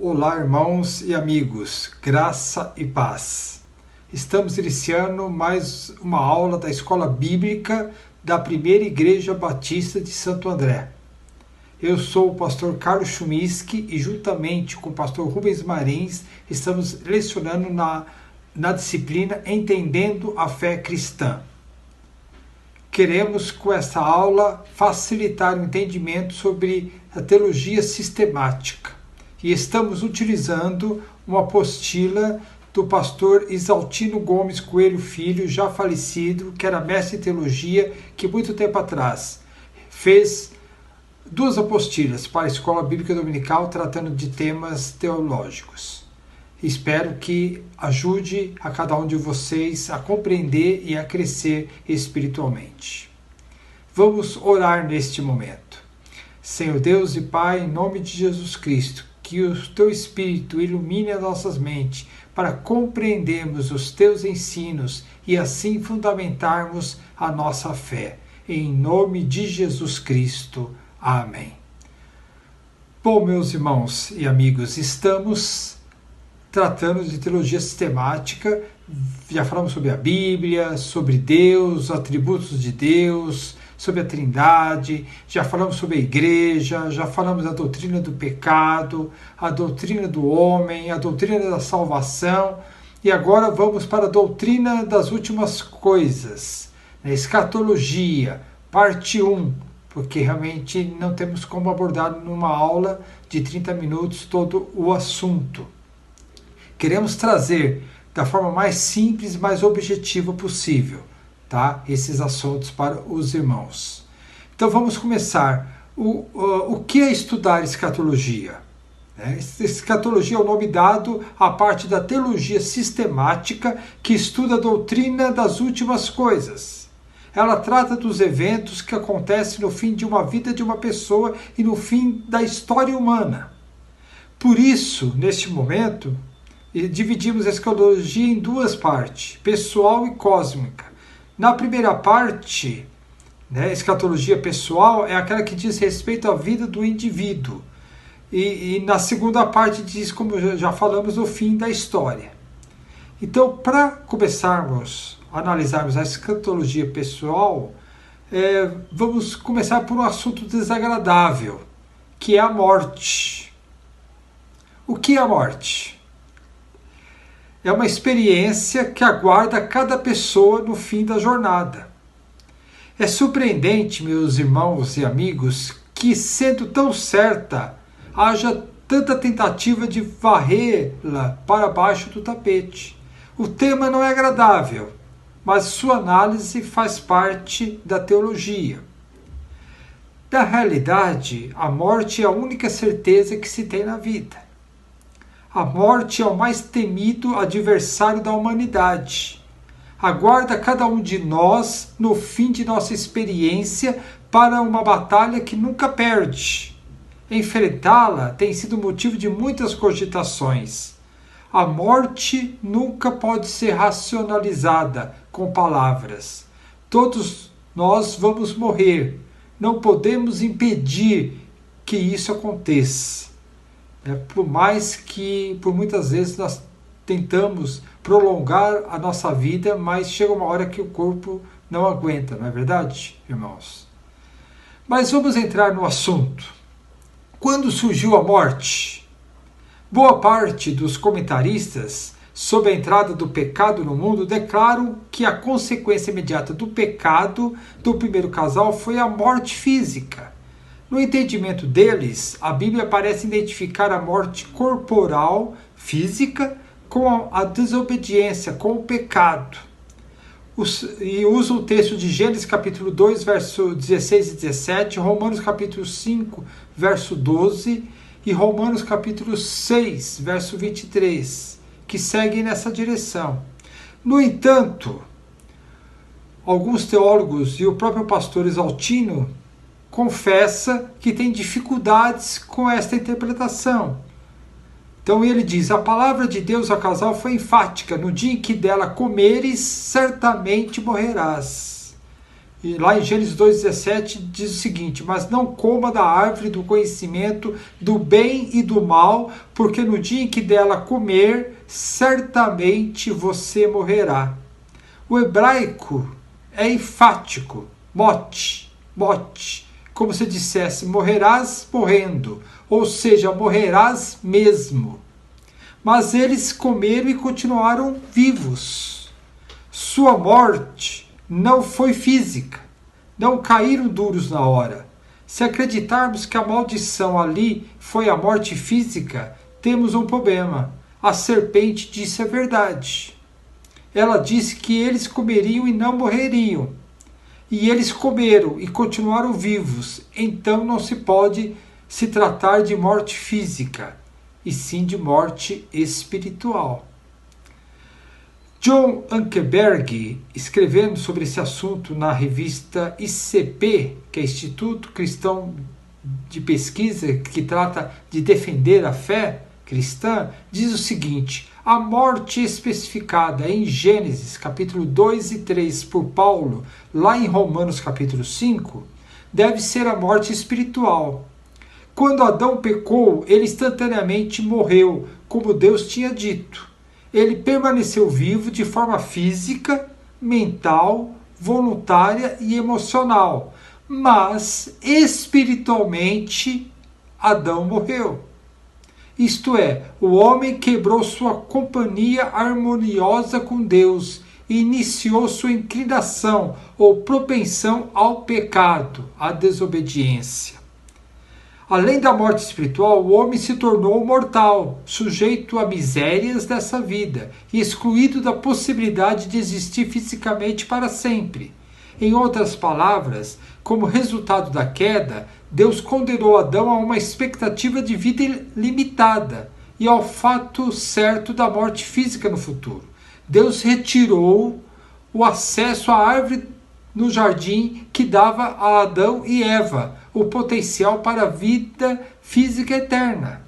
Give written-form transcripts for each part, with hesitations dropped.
Olá, irmãos e amigos, graça e paz. Estamos iniciando mais uma aula da Escola Bíblica da Primeira Igreja Batista de Santo André. Eu sou o pastor Carlos Chumiski e juntamente com o pastor Rubens Marins estamos lecionando na disciplina Entendendo a Fé Cristã. Queremos com essa aula facilitar o entendimento sobre a teologia sistemática. E estamos utilizando uma apostila do pastor Isaltino Gomes Coelho Filho, já falecido, que era mestre em teologia, que muito tempo atrás fez duas apostilas para a Escola Bíblica Dominical tratando de temas teológicos. Espero que ajude a cada um de vocês a compreender e a crescer espiritualmente. Vamos orar neste momento. Senhor Deus e Pai, em nome de Jesus Cristo, que o Teu Espírito ilumine as nossas mentes para compreendermos os Teus ensinos e assim fundamentarmos a nossa fé. Em nome de Jesus Cristo. Amém. Bom, meus irmãos e amigos, estamos tratando de teologia sistemática. Já falamos sobre a Bíblia, sobre Deus, atributos de Deus, sobre a Trindade, já falamos sobre a igreja, já falamos da doutrina do pecado, a doutrina do homem, a doutrina da salvação, e agora vamos para a doutrina das últimas coisas, escatologia, parte 1, porque realmente não temos como abordar numa aula de 30 minutos todo o assunto. Queremos trazer da forma mais simples, mais objetiva possível, tá? Esses assuntos para os irmãos. Então vamos começar. O que é estudar escatologia? Escatologia é o nome dado à parte da teologia sistemática que estuda a doutrina das últimas coisas. Ela trata dos eventos que acontecem no fim de uma vida de uma pessoa e no fim da história humana. Por isso, neste momento, dividimos a escatologia em duas partes, pessoal e cósmica. Na primeira parte, escatologia pessoal é aquela que diz respeito à vida do indivíduo. E na segunda parte diz, como já falamos, o fim da história. Então, para começarmos a analisarmos a escatologia pessoal, vamos começar por um assunto desagradável, que é a morte. O que é a morte? É uma experiência que aguarda cada pessoa no fim da jornada. É surpreendente, meus irmãos e amigos, que, sendo tão certa, haja tanta tentativa de varrê-la para baixo do tapete. O tema não é agradável, mas sua análise faz parte da teologia. Na realidade, a morte é a única certeza que se tem na vida. A morte é o mais temido adversário da humanidade. Aguarda cada um de nós no fim de nossa experiência para uma batalha que nunca perde. Enfrentá-la tem sido motivo de muitas cogitações. A morte nunca pode ser racionalizada com palavras. Todos nós vamos morrer. Não podemos impedir que isso aconteça. Por mais que, por muitas vezes, nós tentamos prolongar a nossa vida, mas chega uma hora que o corpo não aguenta, não é verdade, irmãos? Mas vamos entrar no assunto. Quando surgiu a morte? Boa parte dos comentaristas sobre a entrada do pecado no mundo declaram que a consequência imediata do pecado do primeiro casal foi a morte física. No entendimento deles, a Bíblia parece identificar a morte corporal, física, com a desobediência, com o pecado. E usa o texto de Gênesis capítulo 2, verso 16 e 17, Romanos capítulo 5, verso 12 e Romanos capítulo 6, verso 23, que seguem nessa direção. No entanto, alguns teólogos e o próprio pastor Isaltino confessa que tem dificuldades com esta interpretação. Então ele diz, a palavra de Deus ao casal foi enfática, no dia em que dela comeres, certamente morrerás. E lá em Gênesis 2,17 diz o seguinte: mas não coma da árvore do conhecimento do bem e do mal, porque no dia em que dela comer, certamente você morrerá. O hebraico é enfático, mote, como se dissesse, morrerás morrendo, ou seja, morrerás mesmo. Mas eles comeram e continuaram vivos. Sua morte não foi física, não caíram duros na hora. Se acreditarmos que a maldição ali foi a morte física, temos um problema. A serpente disse a verdade. Ela disse que eles comeriam e não morreriam. E eles comeram e continuaram vivos. Então não se pode se tratar de morte física, e sim de morte espiritual. John Ankerberg, escrevendo sobre esse assunto na revista ICP, que é Instituto Cristão de Pesquisa, que trata de defender a fé cristã, diz o seguinte: a morte especificada em Gênesis capítulo 2 e 3 por Paulo, lá em Romanos capítulo 5, deve ser a morte espiritual. Quando Adão pecou, ele instantaneamente morreu, como Deus tinha dito. Ele permaneceu vivo de forma física, mental, voluntária e emocional, mas espiritualmente Adão morreu. Isto é, o homem quebrou sua companhia harmoniosa com Deus e iniciou sua inclinação ou propensão ao pecado, à desobediência. Além da morte espiritual, o homem se tornou mortal, sujeito a misérias dessa vida e excluído da possibilidade de existir fisicamente para sempre. Em outras palavras, como resultado da queda, Deus condenou Adão a uma expectativa de vida limitada e ao fato certo da morte física no futuro. Deus retirou o acesso à árvore no jardim que dava a Adão e Eva o potencial para a vida física eterna.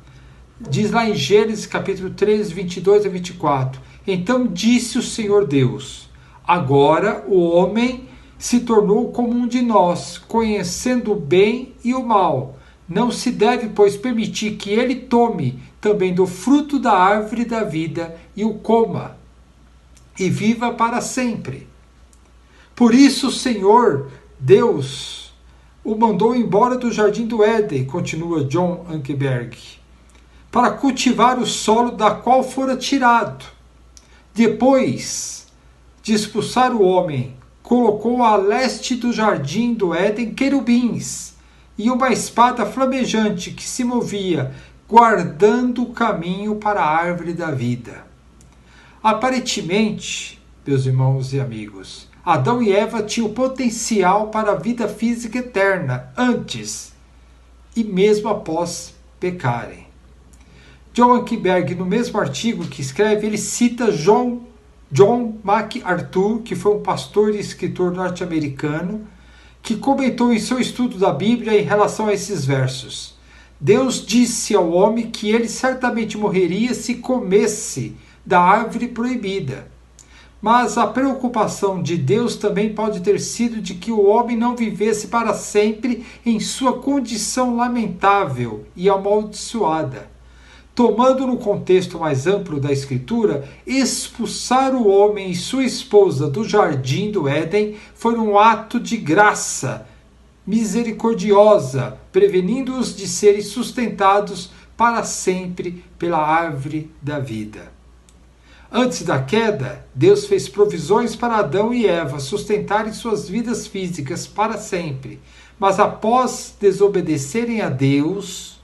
Diz lá em Gênesis capítulo 3, 22 a 24. Então disse o Senhor Deus: agora o homem se tornou como um de nós, conhecendo o bem e o mal. Não se deve, pois, permitir que ele tome também do fruto da árvore da vida e o coma, e viva para sempre. Por isso o Senhor Deus o mandou embora do jardim do Éden, continua John Ankerberg, para cultivar o solo da qual fora tirado. Depois de expulsar o homem, colocou a leste do jardim do Éden querubins e uma espada flamejante que se movia, guardando o caminho para a árvore da vida. Aparentemente, meus irmãos e amigos, Adão e Eva tinham potencial para a vida física eterna antes e mesmo após pecarem. John Ankerberg, no mesmo artigo que escreve, ele cita John MacArthur, que foi um pastor e escritor norte-americano, que comentou em seu estudo da Bíblia em relação a esses versos. Deus disse ao homem que ele certamente morreria se comesse da árvore proibida. Mas a preocupação de Deus também pode ter sido de que o homem não vivesse para sempre em sua condição lamentável e amaldiçoada. Tomando no contexto mais amplo da Escritura, expulsar o homem e sua esposa do jardim do Éden foi um ato de graça misericordiosa, prevenindo-os de serem sustentados para sempre pela árvore da vida. Antes da queda, Deus fez provisões para Adão e Eva sustentarem suas vidas físicas para sempre. Mas após desobedecerem a Deus,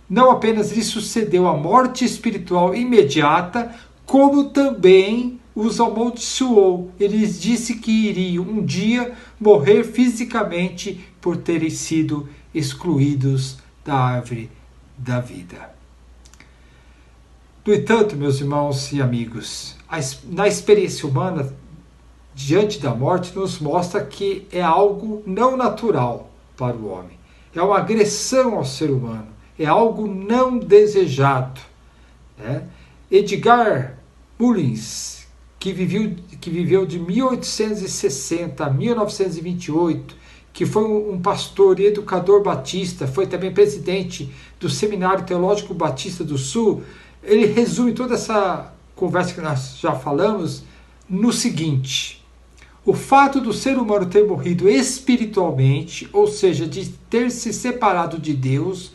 não apenas lhe sucedeu a morte espiritual imediata, como também os amaldiçoou. Ele lhes disse que iriam um dia morrer fisicamente por terem sido excluídos da árvore da vida. No entanto, meus irmãos e amigos, na experiência humana, diante da morte, nos mostra que é algo não natural para o homem. É uma agressão ao ser humano. É algo não desejado. Edgar Mullins, que viveu de 1860 a 1928, que foi um pastor e educador batista, foi também presidente do Seminário Teológico Batista do Sul, ele resume toda essa conversa que nós já falamos no seguinte: o fato do ser humano ter morrido espiritualmente, ou seja, de ter se separado de Deus,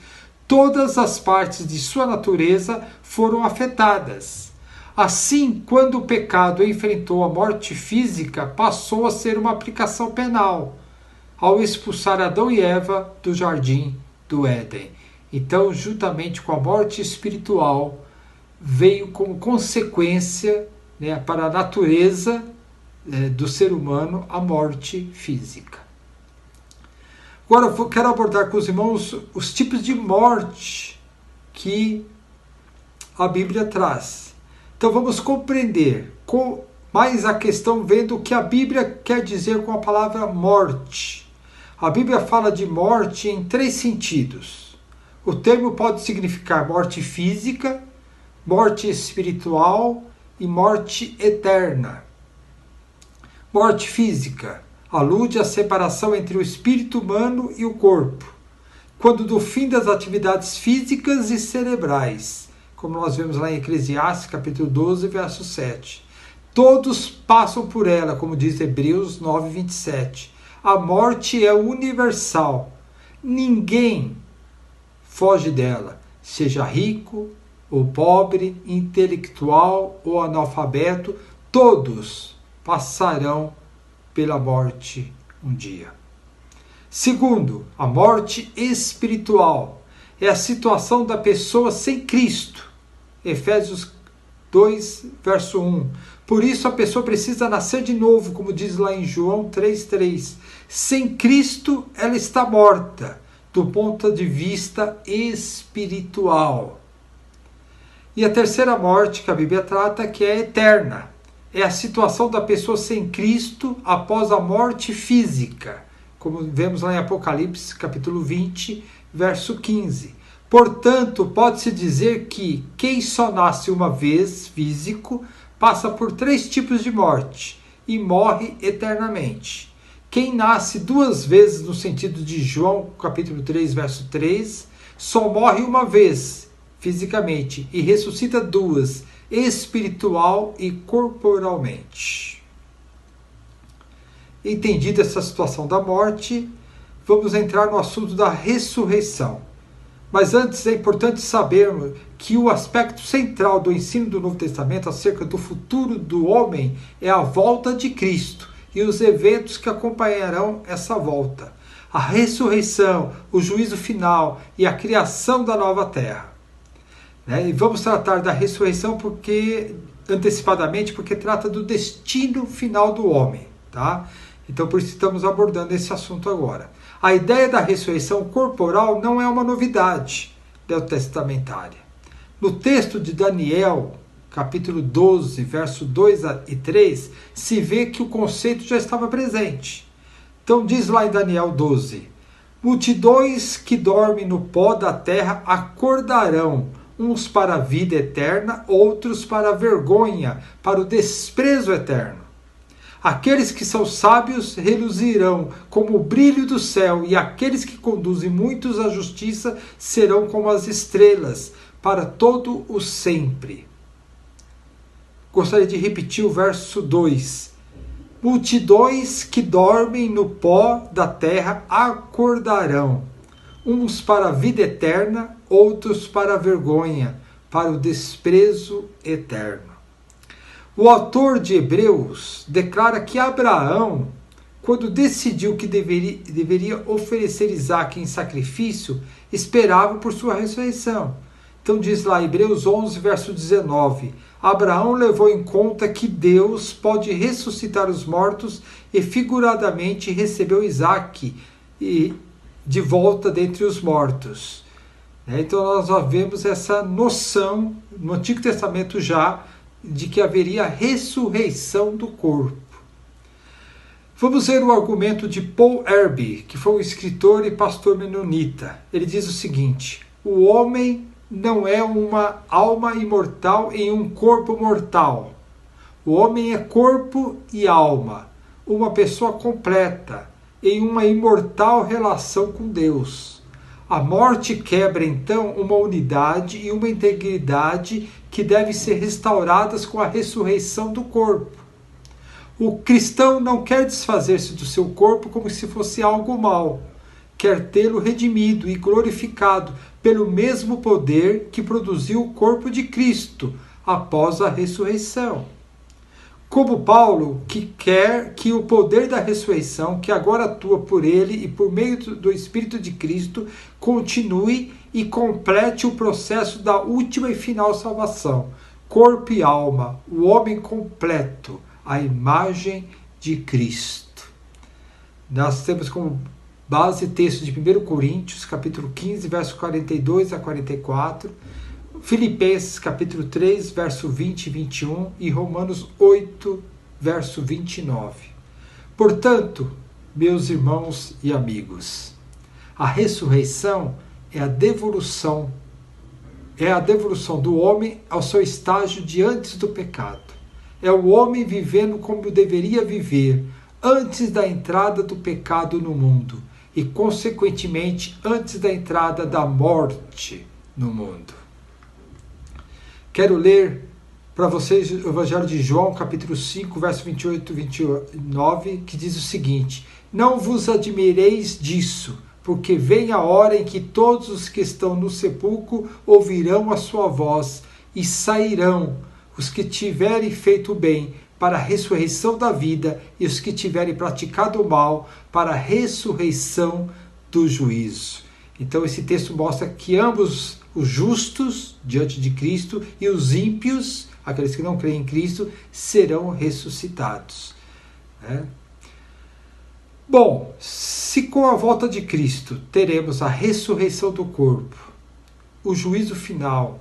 todas as partes de sua natureza foram afetadas. Assim, quando o pecado enfrentou a morte física, passou a ser uma aplicação penal, ao expulsar Adão e Eva do jardim do Éden. Então, juntamente com a morte espiritual, veio como consequência, para a natureza do ser humano a morte física. Agora eu quero abordar com os irmãos os tipos de morte que a Bíblia traz. Então vamos compreender mais a questão vendo o que a Bíblia quer dizer com a palavra morte. A Bíblia fala de morte em 3 sentidos. O termo pode significar morte física, morte espiritual e morte eterna. Morte física alude à separação entre o espírito humano e o corpo, quando do fim das atividades físicas e cerebrais, como nós vemos lá em Eclesiastes, capítulo 12, verso 7. Todos passam por ela, como diz Hebreus 9, 27. A morte é universal. Ninguém foge dela, seja rico ou pobre, intelectual ou analfabeto, todos passarão pela morte um dia. Segundo, a morte espiritual é a situação da pessoa sem Cristo. Efésios 2, verso 1. Por isso a pessoa precisa nascer de novo, como diz lá em João 3,3. Sem Cristo ela está morta, do ponto de vista espiritual. E a terceira morte que a Bíblia trata, que é eterna, é a situação da pessoa sem Cristo após a morte física, como vemos lá em Apocalipse, capítulo 20, verso 15. Portanto, pode-se dizer que quem só nasce uma vez, físico, passa por 3 tipos de morte e morre eternamente. Quem nasce 2 vezes, no sentido de João, capítulo 3, verso 3, só morre uma vez, fisicamente, e ressuscita 2, espiritual e corporalmente. Entendida essa situação da morte, vamos entrar no assunto da ressurreição. Mas antes é importante sabermos que o aspecto central do ensino do Novo Testamento acerca do futuro do homem é a volta de Cristo e os eventos que acompanharão essa volta. A ressurreição, o juízo final e a criação da nova terra. E vamos tratar da ressurreição antecipadamente porque trata do destino final do homem. Tá? Então por isso estamos abordando esse assunto agora. A ideia da ressurreição corporal não é uma novidade neotestamentária. No texto de Daniel, capítulo 12, verso 2 e 3, se vê que o conceito já estava presente. Então diz lá em Daniel 12, multidões que dormem no pó da terra acordarão, uns para a vida eterna, outros para a vergonha, para o desprezo eterno. Aqueles que são sábios reluzirão como o brilho do céu, e aqueles que conduzem muitos à justiça serão como as estrelas, para todo o sempre. Gostaria de repetir o verso 2. Multidões que dormem no pó da terra acordarão, uns para a vida eterna, outros para a vergonha, para o desprezo eterno. O autor de Hebreus declara que Abraão, quando decidiu que deveria oferecer Isaque em sacrifício, esperava por sua ressurreição. Então diz lá, Hebreus 11, verso 19, Abraão levou em conta que Deus pode ressuscitar os mortos e figuradamente recebeu Isaque de volta dentre os mortos. Então nós já vemos essa noção no Antigo Testamento já, de que haveria ressurreição do corpo. Vamos ver o argumento de Paul Erby, que foi um escritor e pastor menonita. Ele diz o seguinte: o homem não é uma alma imortal em um corpo mortal. O homem é corpo e alma, uma pessoa completa, em uma imortal relação com Deus. A morte quebra, então, uma unidade e uma integridade que devem ser restauradas com a ressurreição do corpo. O cristão não quer desfazer-se do seu corpo como se fosse algo mau. Quer tê-lo redimido e glorificado pelo mesmo poder que produziu o corpo de Cristo após a ressurreição. Como Paulo, que quer que o poder da ressurreição, que agora atua por ele e por meio do Espírito de Cristo, continue e complete o processo da última e final salvação. Corpo e alma, o homem completo, a imagem de Cristo. Nós temos como base texto de 1 Coríntios, capítulo 15, verso 42 a 44, Filipenses, capítulo 3, verso 20 e 21 e Romanos 8, verso 29. Portanto, meus irmãos e amigos, a ressurreição é a devolução do homem ao seu estágio de antes do pecado. É o homem vivendo como deveria viver antes da entrada do pecado no mundo e, consequentemente, antes da entrada da morte no mundo. Quero ler para vocês o Evangelho de João, capítulo 5, verso 28 e 29, que diz o seguinte: Não vos admireis disso, porque vem a hora em que todos os que estão no sepulcro ouvirão a sua voz e sairão, os que tiverem feito o bem, para a ressurreição da vida, e os que tiverem praticado o mal, para a ressurreição do juízo. Então esse texto mostra que ambos, os justos diante de Cristo e os ímpios, aqueles que não creem em Cristo, serão ressuscitados. Bom, se com a volta de Cristo teremos a ressurreição do corpo, o juízo final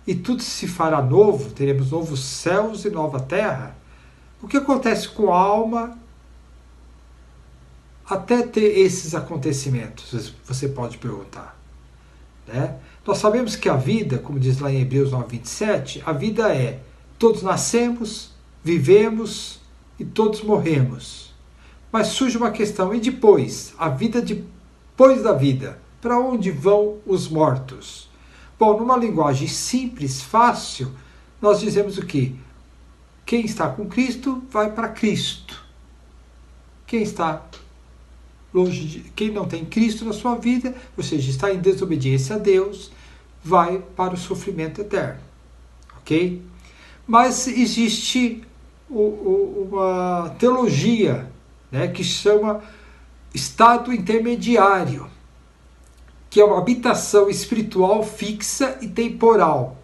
e tudo se fará novo, teremos novos céus e nova terra, o que acontece com a alma até ter esses acontecimentos? Você pode perguntar. Nós sabemos que a vida, como diz lá em Hebreus 9:27, a vida é: todos nascemos, vivemos e todos morremos. Mas surge uma questão: e depois? A vida depois da vida? Para onde vão os mortos? Bom, numa linguagem simples, fácil, nós dizemos o quê? Quem está com Cristo vai para Cristo. Quem está longe quem não tem Cristo na sua vida, ou seja, está em desobediência a Deus, vai para o sofrimento eterno. Ok? Mas existe uma teologia, que chama estado intermediário, que é uma habitação espiritual fixa e temporal.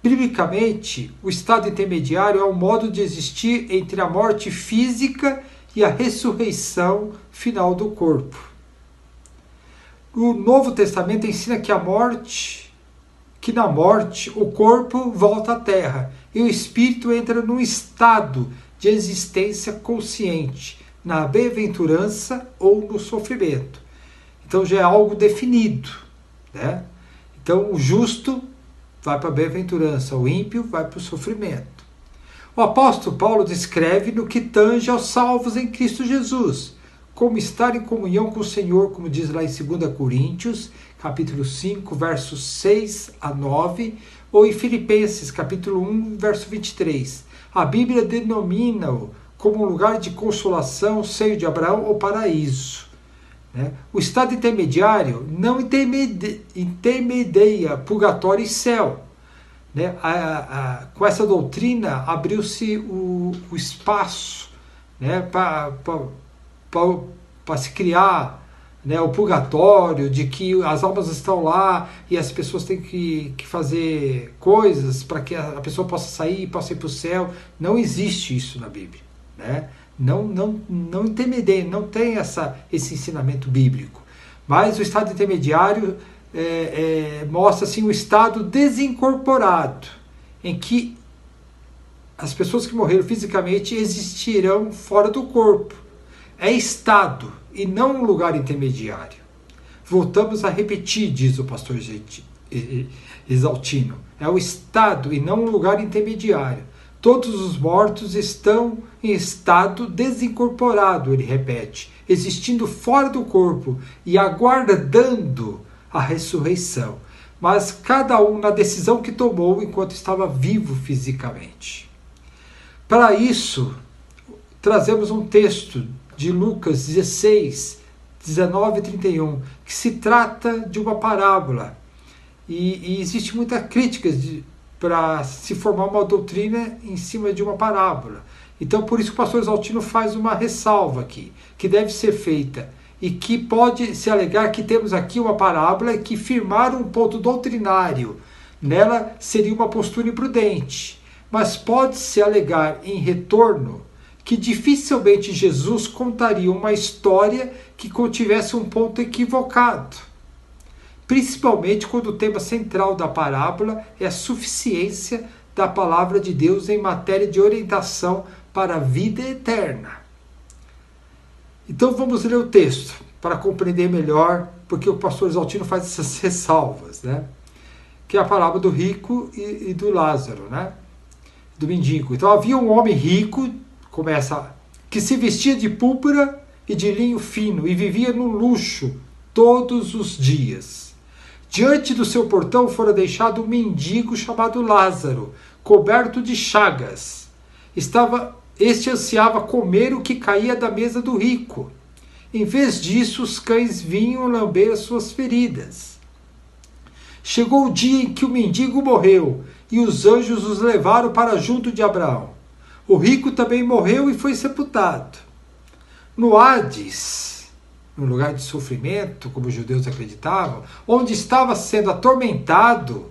Biblicamente, o estado intermediário é um modo de existir entre a morte física e a ressurreição final do corpo. O Novo Testamento ensina que na morte o corpo volta à terra e o espírito entra num estado de existência consciente, na bem-aventurança ou no sofrimento. Então já é algo definido. Então o justo vai para a bem-aventurança, o ímpio vai para o sofrimento. O apóstolo Paulo descreve no que tange aos salvos em Cristo Jesus, como estar em comunhão com o Senhor, como diz lá em 2 Coríntios, capítulo 5, versos 6 a 9, ou em Filipenses, capítulo 1, verso 23. A Bíblia denomina-o como um lugar de consolação, seio de Abraão ou paraíso. O estado intermediário não intermedia purgatório e céu. Com essa doutrina abriu-se o espaço para se criar o purgatório, de que as almas estão lá e as pessoas têm que fazer coisas para que a pessoa possa sair e possa ir para o céu. Não existe isso na Bíblia. Não intermedia, não tem esse ensinamento bíblico. Mas o estado intermediário mostra assim, um estado desincorporado, em que as pessoas que morreram fisicamente existirão fora do corpo. É estado e não um lugar intermediário. Voltamos a repetir, diz o pastor Exaltino. É o estado e não um lugar intermediário. Todos os mortos estão em estado desincorporado, ele repete, existindo fora do corpo e aguardando a ressurreição, mas cada um na decisão que tomou enquanto estava vivo fisicamente. Para isso, trazemos um texto de Lucas 16, 19 e 31, que se trata de uma parábola. E existe muita crítica para se formar uma doutrina em cima de uma parábola. Então, por isso que o pastor Exaltino faz uma ressalva aqui, que deve ser feita, e que pode se alegar que temos aqui uma parábola que firmar um ponto doutrinário. Nela seria uma postura imprudente, mas pode-se alegar em retorno que dificilmente Jesus contaria uma história que contivesse um ponto equivocado, principalmente quando o tema central da parábola é a suficiência da palavra de Deus em matéria de orientação para a vida eterna. Então vamos ler o texto para compreender melhor, porque o pastor Exaltino faz essas ressalvas, né? Que é a parábola do rico e do Lázaro, né? Do mendigo. Então havia um homem rico, começa, que se vestia de púrpura e de linho fino e vivia no luxo todos os dias. Diante do seu portão fora deixado um mendigo chamado Lázaro, coberto de chagas. Este ansiava comer o que caía da mesa do rico. Em vez disso, os cães vinham lamber as suas feridas. Chegou o dia em que o mendigo morreu, e os anjos os levaram para junto de Abraão. O rico também morreu e foi sepultado. No Hades, no lugar de sofrimento, como os judeus acreditavam, onde estava sendo atormentado,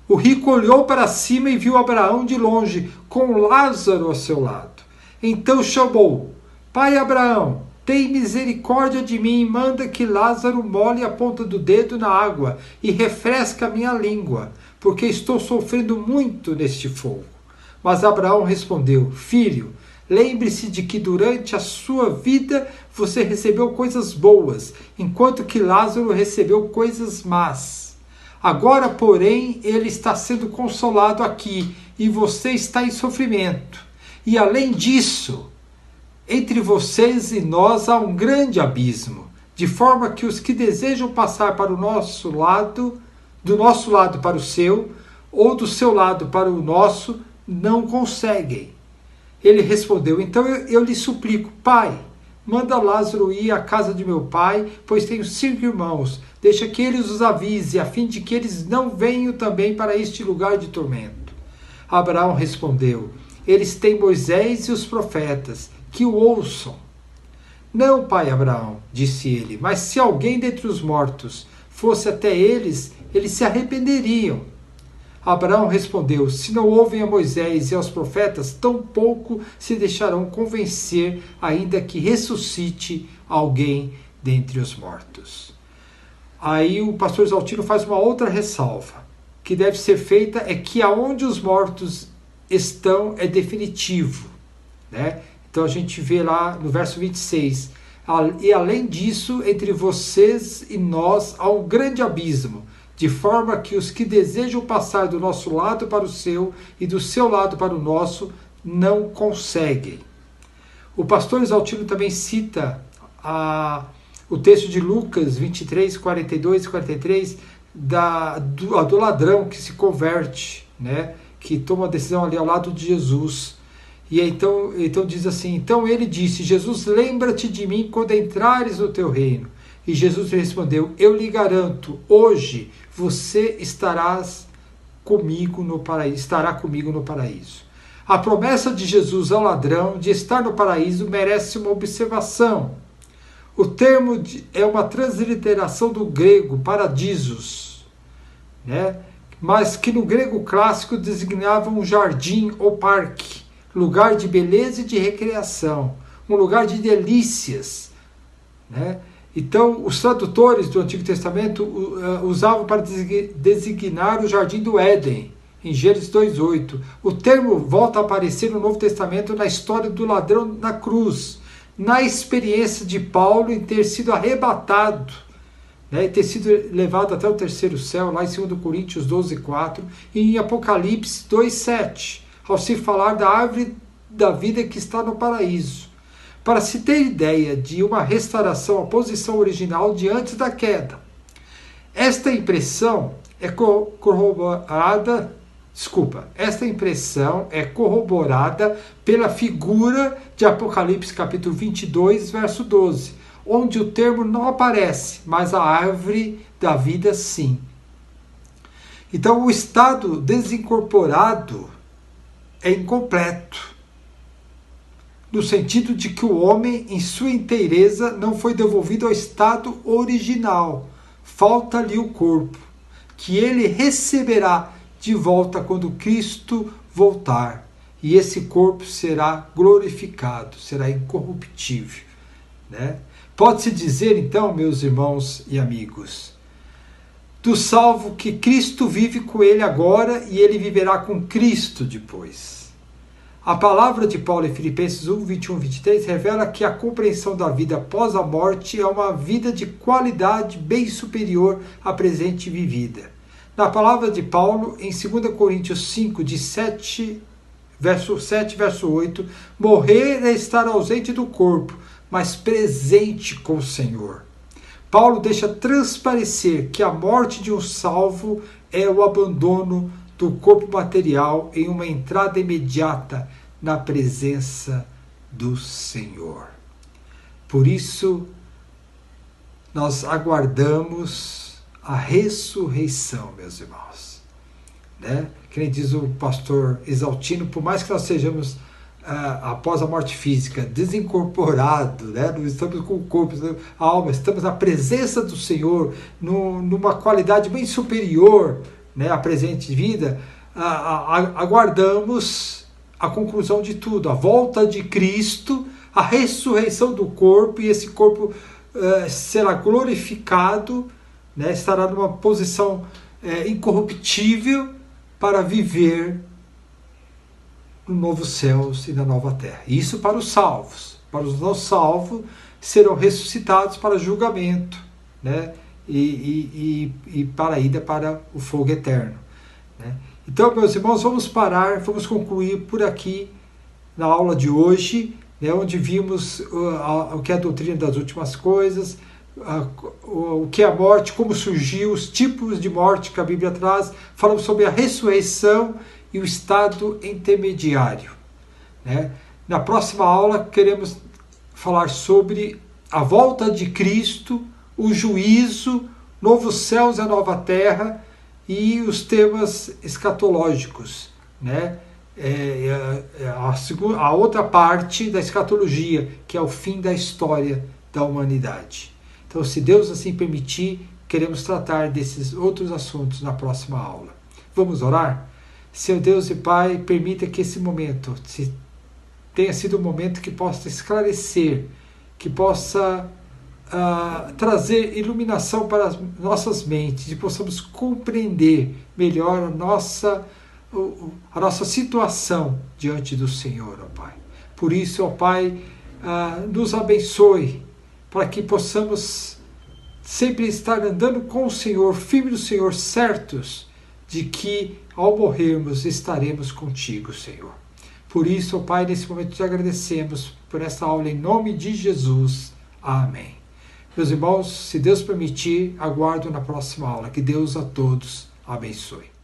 o rico olhou para cima e viu Abraão de longe, com Lázaro ao seu lado. Então chamou: Pai Abraão, tem misericórdia de mim e manda que Lázaro molhe a ponta do dedo na água e refresque a minha língua, porque estou sofrendo muito neste fogo. Mas Abraão respondeu: Filho, lembre-se de que durante a sua vida você recebeu coisas boas, enquanto que Lázaro recebeu coisas más. Agora, porém, ele está sendo consolado aqui e você está em sofrimento. E além disso, entre vocês e nós há um grande abismo, de forma que os que desejam passar para o nosso lado, do nosso lado para o seu, ou do seu lado para o nosso, não conseguem. Ele respondeu: Então eu lhe suplico, Pai, manda Lázaro ir à casa de meu pai, pois tenho 5 irmãos. Deixa que eles os avise, a fim de que eles não venham também para este lugar de tormento. Abraão respondeu: Eles têm Moisés e os profetas, que o ouçam. Não, pai Abraão, disse ele, mas se alguém dentre os mortos fosse até eles, eles se arrependeriam. Abraão respondeu: Se não ouvem a Moisés e aos profetas, tampouco se deixarão convencer, ainda que ressuscite alguém dentre os mortos. Aí o pastor Exaltino faz uma outra ressalva, que deve ser feita, é que aonde os mortos estão é definitivo, né? Então a gente vê lá no verso 26, e além disso, entre vocês e nós há um grande abismo, de forma que os que desejam passar do nosso lado para o seu e do seu lado para o nosso não conseguem. O pastor Exaltino também cita o texto de Lucas 23, 42 e 43, do ladrão que se converte, né? Que toma a decisão ali ao lado de Jesus. E então diz assim: Então ele disse: Jesus, lembra-te de mim quando entrares no teu reino. E Jesus respondeu: Eu lhe garanto, hoje você estará comigo no paraíso. A promessa de Jesus ao ladrão de estar no paraíso merece uma observação. O termo é uma transliteração do grego paradisos, né? Mas que no grego clássico designava um jardim ou parque, lugar de beleza e de recreação, um lugar de delícias, né? Então, os tradutores do Antigo Testamento usavam para designar o Jardim do Éden, em Gênesis 2:8. O termo volta a aparecer no Novo Testamento na história do ladrão na cruz, na experiência de Paulo em ter sido arrebatado, né, e ter sido levado até o terceiro céu, lá em 2 Coríntios 12:4, e em Apocalipse 2:7. ao se falar da árvore da vida que está no paraíso, para se ter ideia de uma restauração à posição original de antes da queda. Esta impressão é corroborada pela figura de Apocalipse capítulo 22, verso 12, onde o termo não aparece, mas a árvore da vida sim. Então o estado desincorporado é incompleto, no sentido de que o homem em sua inteireza não foi devolvido ao estado original. Falta-lhe o corpo, que ele receberá de volta quando Cristo voltar. E esse corpo será glorificado, será incorruptível, né? Pode-se dizer, então, meus irmãos e amigos, do salvo que Cristo vive com ele agora e ele viverá com Cristo depois. A palavra de Paulo em Filipenses 1, 21 e 23 revela que a compreensão da vida após a morte é uma vida de qualidade bem superior à presente vivida. Na palavra de Paulo, em 2 Coríntios 5, verso 7, verso 8, morrer é estar ausente do corpo, mas presente com o Senhor. Paulo deixa transparecer que a morte de um salvo é o abandono do corpo material em uma entrada imediata na presença do Senhor. Por isso, nós aguardamos a ressurreição, meus irmãos. Né? Que nem diz o pastor Exaltino, por mais que nós sejamos, após a morte física, desincorporados, né? Não estamos com o corpo, a alma, estamos na presença do Senhor, numa qualidade bem superior, né, a presente vida, aguardamos a conclusão de tudo, a volta de Cristo, a ressurreição do corpo, e esse corpo será glorificado, né, estará numa posição incorruptível para viver no novo céus e na nova terra. Isso para os salvos. Para os não salvos, serão ressuscitados para julgamento, né? E para a ida para o fogo eterno, né? Então, meus irmãos, vamos vamos concluir por aqui na aula de hoje, né, onde vimos o que é a doutrina das últimas coisas, o que é a morte, como surgiu, os tipos de morte que a Bíblia traz, falamos sobre a ressurreição e o estado intermediário, né? Na próxima aula queremos falar sobre a volta de Cristo, o juízo, novos céus e a nova terra e os temas escatológicos, né? A outra parte da escatologia, que é o fim da história da humanidade. Então, se Deus assim permitir, queremos tratar desses outros assuntos na próxima aula. Vamos orar? Senhor Deus e Pai, permita que esse momento tenha sido um momento que possa esclarecer, que possa trazer iluminação para as nossas mentes e possamos compreender melhor a nossa situação diante do Senhor, ó Pai. Por isso, ó Pai, nos abençoe para que possamos sempre estar andando com o Senhor, firme do Senhor, certos de que ao morrermos estaremos contigo, Senhor. Por isso, ó Pai, nesse momento te agradecemos por esta aula em nome de Jesus. Amém. Meus irmãos, se Deus permitir, aguardo na próxima aula. Que Deus a todos abençoe.